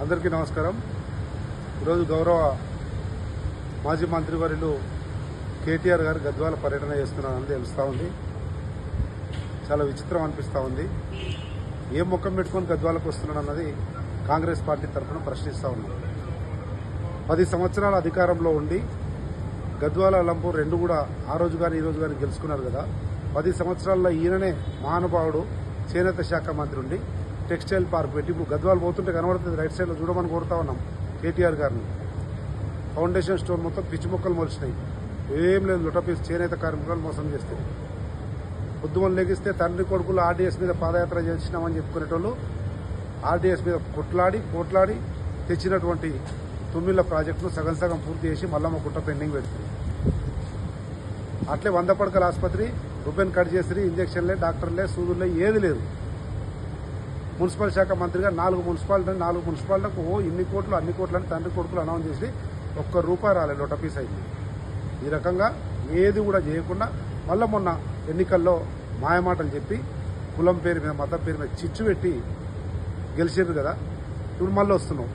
అందరికీ నమస్కారం। ఈరోజు గౌరవ మాజీ మంత్రివర్యులు కేటీఆర్ గారు గద్వాల పర్యటన చేస్తున్నారని తెలుస్తూ ఉంది। చాలా విచిత్రం అనిపిస్తూ ఉంది। ఏ ముఖం పెట్టుకొని గద్వాలకు వస్తున్నాడన్నది కాంగ్రెస్ పార్టీ తరఫున ప్రశ్నిస్తూ ఉన్నాం। 10 సంవత్సరాల అధికారంలో ఉండి గద్వాల అలంపూర్ రెండు కూడా ఆ రోజు కానీ ఈ రోజు కానీ గెలుచుకున్నారు కదా। 10 సంవత్సరాల్లో ఈయననే మహానుభావుడు చేనేత శాఖ మంత్రి ఉండి టెక్స్టైల్ పార్క్ పెట్టి ఇప్పుడు గద్వాలు పోతుంటే కనబడుతుంది, రైట్ సైడ్లో చూడమని కోరుతా ఉన్నాం కేటీఆర్ గారిని। ఫౌండేషన్ స్టోర్ మొత్తం పిచ్చి మొక్కలు మొలిచినాయి, ఏం లేదు, లుటపీస్ చేనేత కార్మికులు మోసం చేస్తే పొద్దుమని లెగిస్తే తండ్రి కొడుకులు ఆర్డీఎస్ మీద పాదయాత్ర చేసినామని చెప్పుకునేటోళ్ళు ఆర్డీఎస్ మీద కోట్లాడి తెచ్చినటువంటి తుమ్మిళ్ల ప్రాజెక్టును సగం సగం పూర్తి చేసి మల్లమ్మ కుట్ట పెండింగ్ పెడుతుంది। అట్లే 100 పడకల ఆసుపత్రి రూపెన్ కట్ చేసి ఇంజక్షన్లే, డాక్టర్లే, సూదులే ఏది లేదు। మున్సిపల్ శాఖ మంత్రిగా 4 మున్సిపాలిటీలకు ఇన్ని కోట్లు అన్ని కోట్లు అని తండ్రి కొడుకులు అనౌన్స్ చేసి ₹1 రాలేదు, లొటపీస్ అయింది। ఈ రకంగా ఏది కూడా చేయకుండా మళ్ళీ మొన్న ఎన్నికల్లో మాయమాటలు చెప్పి కులం పేరు మీద మతం పేరు మీద చిచ్చు పెట్టి గెలిచారు కదా, ఇప్పుడు మళ్ళీ వస్తున్నాం।